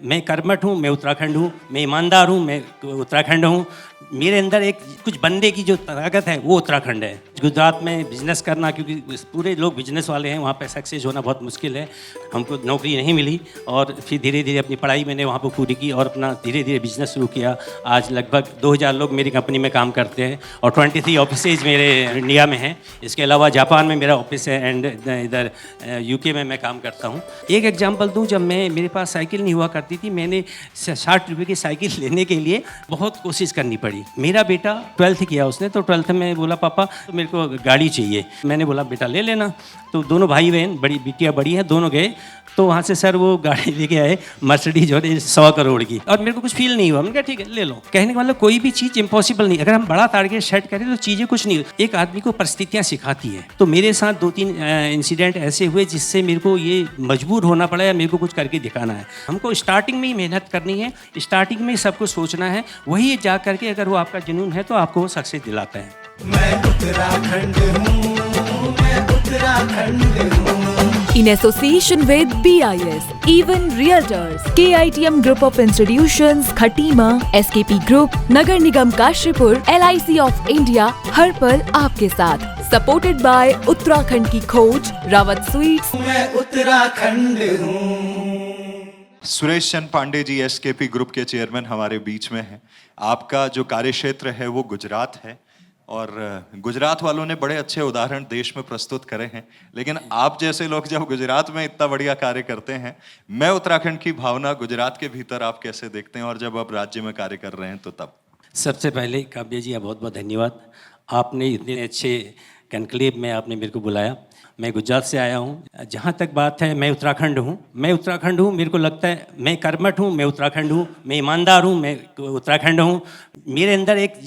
मैं कर्मठ हूँ, मैं उत्तराखंड हूँ, मैं ईमानदार हूँ, मैं उत्तराखंड हूँ। मेरे अंदर एक कुछ बनने की जो ताकत है वो उत्तराखंड है। गुजरात में बिज़नेस करना, क्योंकि पूरे लोग बिजनेस वाले हैं, वहाँ पे सक्सेस होना बहुत मुश्किल है। हमको नौकरी नहीं मिली और फिर धीरे धीरे अपनी पढ़ाई मैंने वहाँ पर पूरी की और अपना धीरे धीरे बिजनेस शुरू किया। आज लगभग 2000 लोग मेरी कंपनी में काम करते हैं और 23 ऑफिसेज मेरे इंडिया में हैं। इसके अलावा जापान में मेरा ऑफिस है एंड इधर यूके में मैं काम करता हूँ। एक एग्जांपल दूँ, जब मेरे पास साइकिल नहीं हुआ करती थी, मैंने 60 रुपये की साइकिल लेने के लिए बहुत कोशिश करनी पड़ी। मेरा बेटा 12th किया उसने, तो 12th में बोला पापा तो मेरे को गाड़ी चाहिए। मैंने बोला बेटा ले लेना। तो दोनों भाई बहन, बड़ी बिटिया बड़ी है, दोनों गए। तो वहाँ से सर वो गाड़ी लेके आए, मर्सिडीज और 100 करोड़ की, और मेरे को कुछ फील नहीं हुआ। मैंने कहा ठीक है ले लो। कहने का मतलब कोई भी चीज़ इम्पॉसिबल नहीं। अगर हम बड़ा टारगेट सेट करें तो चीज़ें कुछ नहीं। एक आदमी को परिस्थितियाँ सिखाती है। तो मेरे साथ 2-3 इंसिडेंट ऐसे हुए जिससे मेरे को ये मजबूर होना पड़ा या मेरे को कुछ करके दिखाना है। हमको स्टार्टिंग में ही मेहनत करनी है, स्टार्टिंग में ही सब कुछ सोचना है। वही जा करके अगर वो आपका जुनून है तो आपको वो सक्सेस दिलाता है। मैं उत्तराखंड हूँ, मैं उत्तराखंड हूँ। In association with BIS, Even Realtors, KITM Group of Institutions, Khatima, SKP Group, Nagar Nigam Kashipur, LIC of India, हर पल आपके साथ। Supported by उत्तराखंड की खोज, रावत स्वीट्स। मैं उत्तराखंड हूँ। सुरेश चंद पांडे जी एसकेपी ग्रुप के चेयरमैन हमारे बीच में हैं। आपका जो कार्यक्षेत्र है वो गुजरात है और गुजरात वालों ने बड़े अच्छे उदाहरण देश में प्रस्तुत करे हैं, लेकिन आप जैसे लोग जब गुजरात में इतना बढ़िया कार्य करते हैं, मैं उत्तराखंड की भावना गुजरात के भीतर आप कैसे देखते हैं और जब आप राज्य में कार्य कर रहे हैं तो तब? सबसे पहले काव्य जी बहुत बहुत धन्यवाद। आपने इतने अच्छे कॉन्क्लेव में आपने मेरे को बुलाया। मैं गुजरात से आया हूँ। जहाँ तक बात है, मैं उत्तराखंड हूँ, मैं उत्तराखंड हूँ। मेरे को लगता है मैं कर्मठ हूँ, मैं उत्तराखंड हूँ, मैं ईमानदार हूँ, मैं उत्तराखंड हूँ। मेरे अंदर एक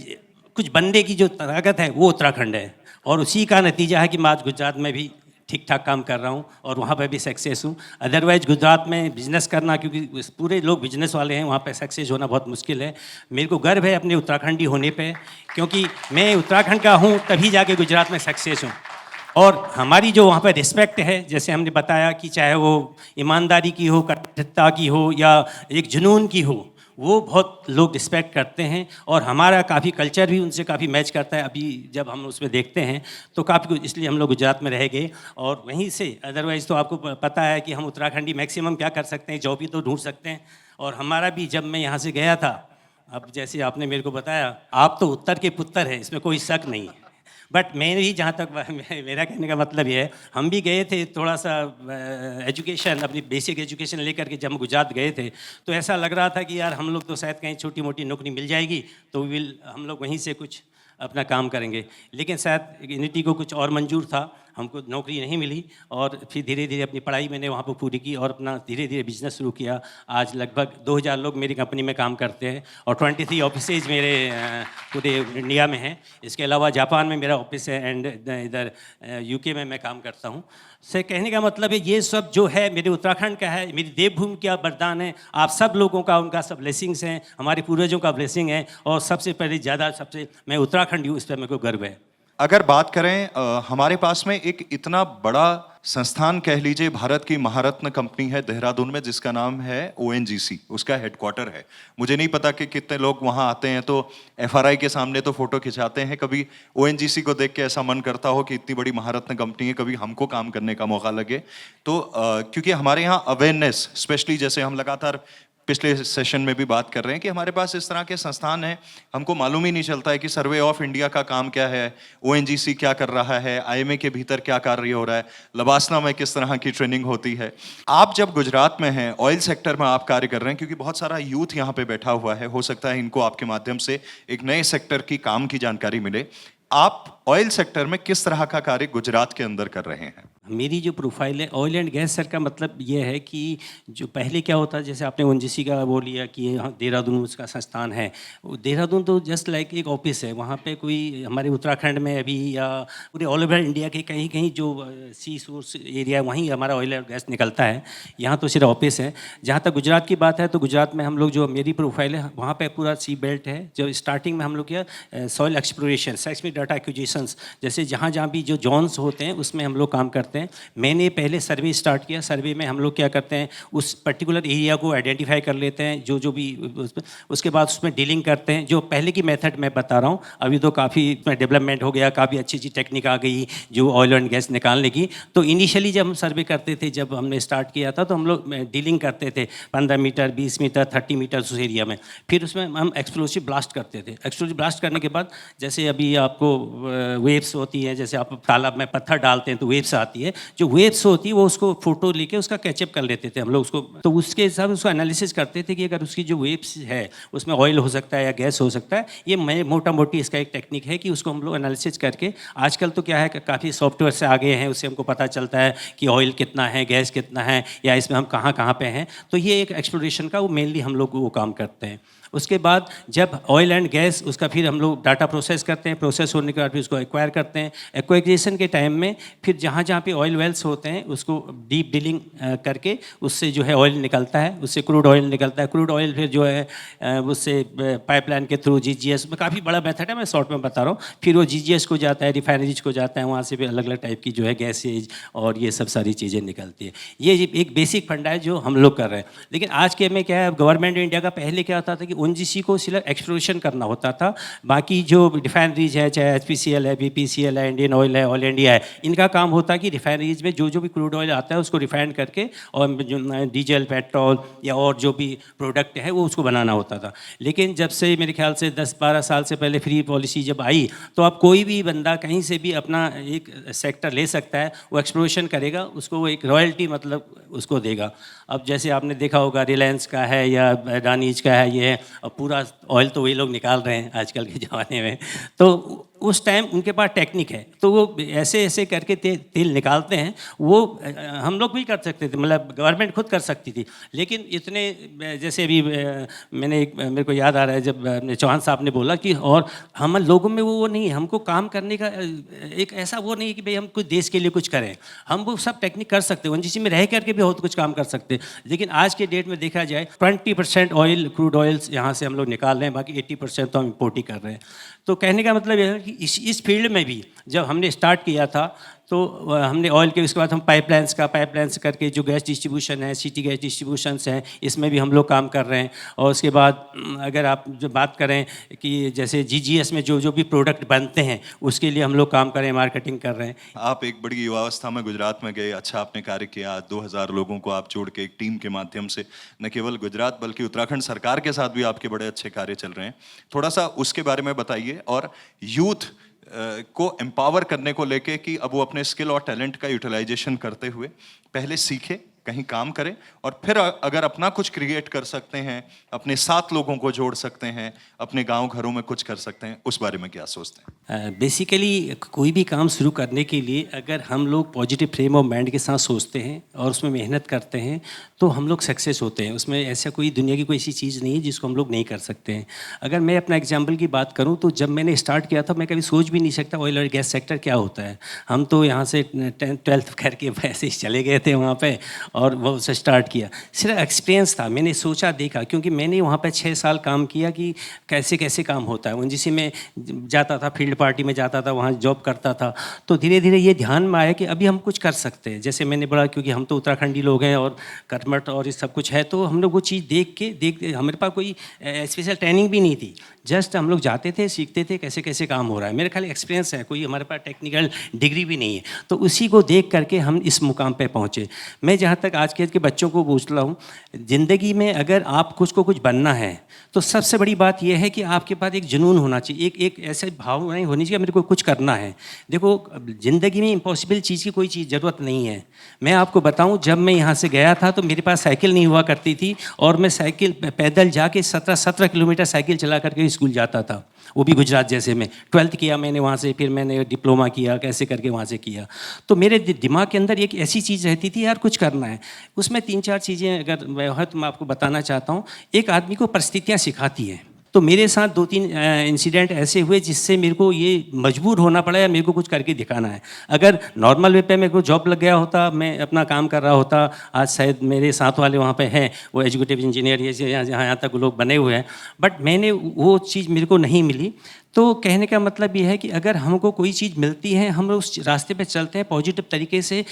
कुछ बनने की जो ताकत है वो उत्तराखंड है और उसी का नतीजा है कि मैं आज गुजरात में भी ठीक ठाक काम कर रहा हूँ और वहाँ पर भी सक्सेस हूँ। अदरवाइज़ गुजरात में बिज़नेस करना, क्योंकि पूरे लोग बिजनेस वाले हैं, वहाँ पे सक्सेस होना बहुत मुश्किल है। मेरे को गर्व है अपने उत्तराखंडी होने पे, क्योंकि मैं उत्तराखंड का हूँ तभी जाके गुजरात में सक्सेस हूँ। और हमारी जो वहाँ पर रिस्पेक्ट है, जैसे हमने बताया कि चाहे वो ईमानदारी की हो, कठोरता की हो या एक जुनून की हो, वो बहुत लोग रिस्पेक्ट करते हैं और हमारा काफ़ी कल्चर भी उनसे काफ़ी मैच करता है। अभी जब हम उसमें देखते हैं तो काफ़ी कुछ, इसलिए हम लोग गुजरात में रह गए और वहीं से। अदरवाइज़ तो आपको पता है कि हम उत्तराखंडी मैक्सिमम क्या कर सकते हैं, जॉब ही तो ढूंढ सकते हैं। और हमारा भी, जब मैं यहाँ से गया था, अब जैसे आपने मेरे को बताया, आप तो उत्तर के पुत्र हैं, इसमें कोई शक नहीं है। बट मैं भी, जहाँ तक मेरा कहने का मतलब ये है, हम भी गए थे थोड़ा सा एजुकेशन, अपनी बेसिक एजुकेशन लेकर के जब गुजरात गए थे तो ऐसा लग रहा था कि यार हम लोग तो शायद कहीं छोटी मोटी नौकरी मिल जाएगी तो हम लोग वहीं से कुछ अपना काम करेंगे। लेकिन शायद यूनिटी को कुछ और मंजूर था, हमको नौकरी नहीं मिली और फिर धीरे धीरे अपनी पढ़ाई मैंने वहाँ पर पूरी की और अपना धीरे धीरे बिजनेस शुरू किया। आज लगभग 2000 लोग मेरी कंपनी में काम करते हैं और 23 ऑफिसेज मेरे पूरे इंडिया में हैं। इसके अलावा जापान में मेरा ऑफिस है एंड इधर यूके में मैं काम करता हूँ। से कहने का मतलब है ये सब जो है मेरे उत्तराखंड का है, मेरी देवभूमि का वरदान है। आप सब लोगों का, उनका सब ब्लेसिंग्स हैं, हमारे पूर्वजों का ब्लेसिंग है और सबसे पहले ज़्यादा सबसे मैं उत्तराखंड हूँ, इस पर मेरे को गर्व है। अगर बात करें, हमारे पास में एक इतना बड़ा संस्थान कह लीजिए, भारत की महारत्न कंपनी है देहरादून में जिसका नाम है ONGC, उसका हेडक्वार्टर है। मुझे नहीं पता कि कितने लोग वहाँ आते हैं तो FRI के सामने तो फोटो खिंचाते हैं, कभी ONGC को देख के ऐसा मन करता हो कि इतनी बड़ी महारत्न कंपनी है, कभी हमको काम करने का मौका लगे। तो क्योंकि हमारे यहाँ अवेयरनेस, स्पेशली जैसे हम लगातार पिछले सेशन में भी बात कर रहे हैं कि हमारे पास इस तरह के संस्थान हैं, हमको मालूम ही नहीं चलता है कि सर्वे ऑफ इंडिया का काम क्या है, ONGC क्या कर रहा है, IMA के भीतर क्या कार्य हो रहा है, लबासना में किस तरह की ट्रेनिंग होती है। आप जब गुजरात में हैं, ऑयल सेक्टर में आप कार्य कर रहे हैं, क्योंकि बहुत सारा यूथ यहाँ पे बैठा हुआ है, हो सकता है इनको आपके माध्यम से एक नए सेक्टर की काम की जानकारी मिले। आप ऑयल सेक्टर में किस तरह का कार्य गुजरात के अंदर कर रहे हैं? मेरी जो प्रोफाइल है ऑयल एंड गैस सर का मतलब ये है कि जो पहले क्या होता है, जैसे आपने ONGC का वो लिया कि देहरादून उसका संस्थान है, देहरादून तो जस्ट लाइक एक ऑफिस है। वहाँ पे कोई हमारे उत्तराखंड में अभी या पूरे ऑल ओवर इंडिया के कहीं कहीं जो सी सोर्स एरिया, वहीं हमारा ऑयल और गैस निकलता है। यहाँ तो सिर्फ ऑफिस है। जहाँ तक गुजरात की बात है तो गुजरात में हम लोग, जो मेरी प्रोफाइल है, वहाँ पर पूरा सी बेल्ट है। जो स्टार्टिंग में हम लोग किया soil exploration, seismic data acquisitions, जैसे जहाँ जहाँ भी जो जोन्स होते हैं उसमें हम लोग काम करते हैं। करते हैं। मैंने पहले सर्वे स्टार्ट किया। सर्वे में हम लोग क्या करते हैं, उस पर्टिकुलर एरिया को आइडेंटिफाई कर लेते हैं, जो भी उसके बाद उसमें डीलिंग करते हैं। जो पहले की मेथड मैं बता रहा हूँ, अभी तो काफ़ी डेवलपमेंट हो गया, काफ़ी अच्छी अच्छी टेक्निक आ गई जो ऑयल एंड गैस निकालने की। तो इनिशियली जब हम सर्वे करते थे, जब हमने स्टार्ट किया था, तो हम लोग डीलिंग करते थे 15 मीटर, 20 मीटर, 30 मीटर उस एरिया में। फिर उसमें हम एक्सप्लोसिव ब्लास्ट करते थे। एक्सप्लोसिव ब्लास्ट करने के बाद जैसे अभी आपको वेव्स होती हैं, जैसे आप तालाब में पत्थर डालते हैं तो वेव्स आती है, जो वेव्स होती है वो उसको फोटो लेके उसका कैचअप कर लेते थे हम लोग उसको। तो उसके हिसाब से उसको एनालिसिस करते थे कि अगर उसकी जो वेव्स है उसमें ऑयल हो सकता है या गैस हो सकता है। ये मैं मोटा मोटी इसका एक टेक्निक है कि उसको हम लोग एनालिसिस करके, आजकल तो क्या है कि काफ़ी सॉफ्टवेयर से आगे हैं, उससे हमको पता चलता है कि ऑयल कितना है, गैस कितना है, या इसमें हम कहाँ कहाँ पे हैं। तो ये एक एक्सप्लोरेशन का वो मेनली हम लोग वो काम करते हैं। उसके बाद जब ऑयल एंड गैस उसका फिर हम लोग डाटा प्रोसेस करते हैं। प्रोसेस होने के बाद फिर उसको एक्वायर करते हैं। एक्वाइजेशन के टाइम में फिर जहाँ जहाँ पे ऑयल वेल्स होते हैं उसको डीप ड्रिलिंग करके उससे जो है ऑयल निकलता है, उससे क्रूड ऑयल निकलता है। क्रूड ऑयल फिर जो है उससे पाइपलाइन के थ्रू जीजीएस में, काफ़ी बड़ा मेथड है, मैं शॉर्ट में बता रहा हूँ। फिर वो जीजीएस को जाता है, रिफाइनरीज को जाता है, वहाँ से भी अलग अलग टाइप की जो है गैसेज और ये सब सारी चीज़ें निकलती है। ये एक बेसिक फंडा है जो हम लोग कर रहे हैं। लेकिन आज के में क्या है, गवर्नमेंट इंडिया का पहले क्या होता था कि ओएनजीसी को सिर्फ एक्सप्लोरेशन करना होता था, बाकी जो रिफाइनरीज है, चाहे एचपीसीएल है, बीपीसीएल है, इंडियन ऑयल है, ऑयल इंडिया है, इनका काम होता है कि रिफाइनरीज में जो भी क्रूड ऑयल आता है उसको रिफाइन करके और डीजल, पेट्रोल या और जो भी प्रोडक्ट है वो उसको बनाना होता था। लेकिन जब से मेरे ख्याल से 10-12 साल से पहले फ्री पॉलिसी जब आई, तो अब कोई भी बंदा कहीं से भी अपना एक सेक्टर ले सकता है, वो एक्सप्लोरेशन करेगा, उसको वो एक रॉयल्टी मतलब उसको देगा। अब जैसे आपने देखा होगा रिलायंस का है या अडानीज का है, ये है, अब पूरा ऑयल तो वही लोग निकाल रहे हैं आजकल के ज़माने में। तो उस टाइम उनके पास टेक्निक है, तो वो ऐसे ऐसे करके तेल निकालते हैं। वो हम लोग भी कर सकते थे, मतलब गवर्नमेंट खुद कर सकती थी, लेकिन इतने जैसे अभी मेरे को याद आ रहा है जब चौहान साहब ने बोला कि और हम लोगों में वो नहीं है, हमको काम करने का एक ऐसा वो नहीं है कि भाई हम कुछ देश के लिए कुछ करें, हम वो सब टेक्निक कर सकते हैं, जिसमें रह करके भी बहुत कुछ काम कर सकते हैं। लेकिन आज के डेट में देखा जाए 20% ऑयल, क्रूड ऑयल्स यहाँ से हम लोग निकाल रहे हैं, बाकी 80% तो हम इम्पोर्ट ही कर रहे हैं। तो कहने का मतलब यह है कि इस फील्ड में भी जब हमने स्टार्ट किया था तो हमने ऑयल के, उसके बाद हम पाइपलाइंस करके जो गैस डिस्ट्रीब्यूशन है, सिटी गैस डिस्ट्रीब्यूशंस हैं, इसमें भी हम लोग काम कर रहे हैं। और उसके बाद अगर आप जो बात करें कि जैसे जीजीएस में जो भी प्रोडक्ट बनते हैं उसके लिए हम लोग काम कर रहे हैं, मार्केटिंग कर रहे हैं। आप एक बड़ी युवावस्था में गुजरात में गए, अच्छा आपने कार्य किया। 2000 लोगों को आप जोड़ के एक टीम के माध्यम से न केवल गुजरात बल्कि उत्तराखंड सरकार के साथ भी आपके बड़े अच्छे कार्य चल रहे हैं। थोड़ा सा उसके बारे में बताइए, और यूथ को एम्पावर करने को लेके कि अब वो अपने स्किल और टैलेंट का यूटिलाइजेशन करते हुए पहले सीखे, कहीं काम करें, और फिर अगर अपना कुछ क्रिएट कर सकते हैं, अपने साथ लोगों को जोड़ सकते हैं, अपने गांव घरों में कुछ कर सकते हैं, उस बारे में क्या सोचते हैं? बेसिकली कोई भी काम शुरू करने के लिए अगर हम लोग पॉजिटिव फ्रेम ऑफ माइंड के साथ सोचते हैं और उसमें मेहनत करते हैं तो हम लोग सक्सेस होते हैं। उसमें ऐसा कोई दुनिया की कोई ऐसी चीज़ नहीं है जिसको हम लोग नहीं कर सकते हैं। अगर मैं अपना एग्जाम्पल की बात करूँ तो जब मैंने स्टार्ट किया था मैं कभी सोच भी नहीं सकता ऑयल और गैस सेक्टर क्या होता है। हम तो यहाँ से 10th करके वैसे ही चले गए थे वहाँ पर और वो से स्टार्ट किया। सिर्फ एक्सपीरियंस था, मैंने सोचा देखा, क्योंकि मैंने वहाँ पे 6 साल काम किया कि कैसे कैसे काम होता है। जिससे मैं जाता था, फील्ड पार्टी में जाता था, वहाँ जॉब करता था, तो धीरे धीरे ये ध्यान में आया कि अभी हम कुछ कर सकते हैं। जैसे मैंने बोला, क्योंकि हम तो उत्तराखंडी लोग हैं और कर्मठ और ये सब कुछ है, तो हम लोग वो चीज़ देख हमारे पास कोई स्पेशल ट्रेनिंग भी नहीं थी, जस्ट हम लोग जाते थे, सीखते थे कैसे कैसे काम हो रहा है। मेरे ख्याल एक्सपीरियंस है, कोई हमारे पास टेक्निकल डिग्री भी नहीं है, तो उसी को देख करके हम इस मुकाम पे पहुँचे। मैं जहाँ तक आज के बच्चों को पूछ रहा हूँ, ज़िंदगी में अगर आप कुछ को कुछ बनना है तो सबसे बड़ी बात यह है कि आपके पास एक जुनून होना चाहिए, एक ऐसे भाव नहीं होनी चाहिए मेरे को कुछ करना है। देखो, ज़िंदगी में इम्पॉसिबल चीज़ की कोई चीज़ ज़रूरत नहीं है। मैं आपको बताऊं, जब मैं यहाँ से गया था तो मेरे पास साइकिल नहीं हुआ करती थी और मैं साइकिल पैदल जाके 17 किलोमीटर साइकिल चला करके स्कूल जाता था, वो भी गुजरात जैसे में। 12th किया मैंने वहाँ से, फिर मैंने डिप्लोमा किया, कैसे करके वहाँ से किया। तो मेरे दिमाग के अंदर एक ऐसी चीज़ रहती थी, यार कुछ करना है। उसमें 3-4 चीज़ें अगर मैं तो मैं आपको बताना चाहता हूँ। एक आदमी को परिस्थितियाँ सिखाती हैं, तो मेरे साथ 2-3 इंसिडेंट ऐसे हुए जिससे मेरे को ये मजबूर होना पड़ा या मेरे को कुछ करके दिखाना है। अगर नॉर्मल वे पे मेरे को जॉब लग गया होता, मैं अपना काम कर रहा होता, आज शायद मेरे साथ वाले वहाँ पे हैं, वो एजुकेटिव इंजीनियर ये यहाँ तक लोग बने हुए हैं, बट मैंने वो चीज़ मेरे को नहीं मिली। तो कहने का मतलब ये है कि अगर हमको कोई चीज़ मिलती है, हम उस रास्ते पे चलते हैं, पॉजिटिव तरीके से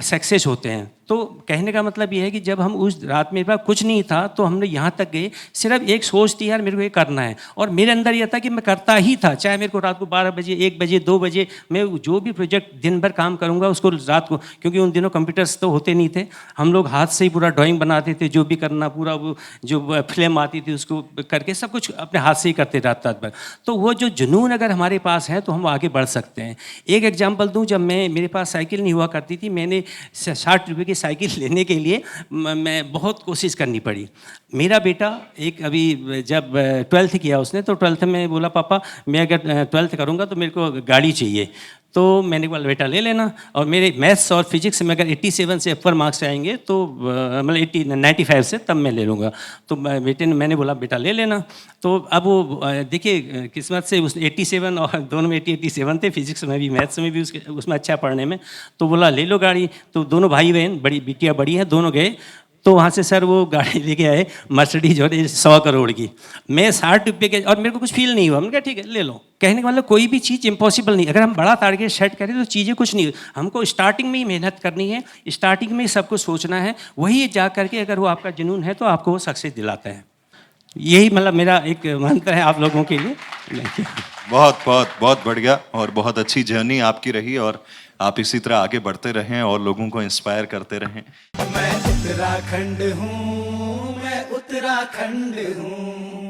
सक्सेस होते हैं। तो कहने का मतलब ये है कि जब हम उस रात मेरे पास कुछ नहीं था तो हमने यहाँ तक गए, सिर्फ एक सोच थी यार मेरे को ये करना है, और मेरे अंदर यह था कि मैं करता ही था, चाहे मेरे को रात को 12 बजे, 1 बजे, 2 बजे, मैं जो भी प्रोजेक्ट दिन भर काम करूँगा उसको रात को, क्योंकि उन दिनों कंप्यूटर्स तो होते नहीं थे, हम लोग हाथ से ही पूरा ड्राइंग बनाते थे, जो भी करना पूरा वो जो फिल्म आती थी उसको करके सब कुछ अपने हाथ से ही करते रात भर। तो वो जो जुनून अगर हमारे पास है तो हम आगे बढ़ सकते हैं। एक एग्जांपल दूं, जब मेरे पास साइकिल नहीं हुआ करती थी, मैंने 60 रुपये की साइकिल लेने के लिए मैं बहुत कोशिश करनी पड़ी। मेरा बेटा एक अभी जब 12th किया उसने, तो 12th में बोला पापा मैं अगर 12th करूँगा तो मेरे को गाड़ी चाहिए। तो मैंने बोला बेटा ले लेना, और मेरे मैथ्स और फिजिक्स में अगर 87 से अपर मार्क्स आएंगे तो मतलब 95 से तब मैं ले लूँगा। तो बेटे ने, मैंने बोला बेटा ले लेना। तो अब वो देखिए किस्मत से उस 87 और दोनों में 87 थे, फिजिक्स में भी मैथ्स में भी उसमें अच्छा पढ़ने में। तो बोला ले लो गाड़ी। तो दोनों भाई बहन, बड़ी बिटिया बड़ी है, दोनों गए। तो वहाँ से सर वो गाड़ी लेके आए, मर्सिडीज और 100 करोड़ की। मैं 60 रुपये के, और मेरे को कुछ फील नहीं हुआ। मैंने कहा ठीक है ले लो। कहने का मतलब कोई भी चीज़ इम्पॉसिबल नहीं, अगर हम बड़ा टारगेट सेट करें तो चीज़ें कुछ नहीं, हमको स्टार्टिंग में ही मेहनत करनी है, स्टार्टिंग में ही सब कुछ सोचना है, वही जा करके अगर वो आपका जुनून है तो आपको वो सक्सेस दिलाता है। यही मतलब मेरा एक मंत्र है आप लोगों के लिए। बहुत बहुत बहुत बढ़िया, और बहुत अच्छी जर्नी आपकी रही, और आप इसी तरह आगे बढ़ते रहें और लोगों को इंस्पायर करते रहें। मैं उत्तराखंड हूँ, मैं उत्तराखंड हूँ।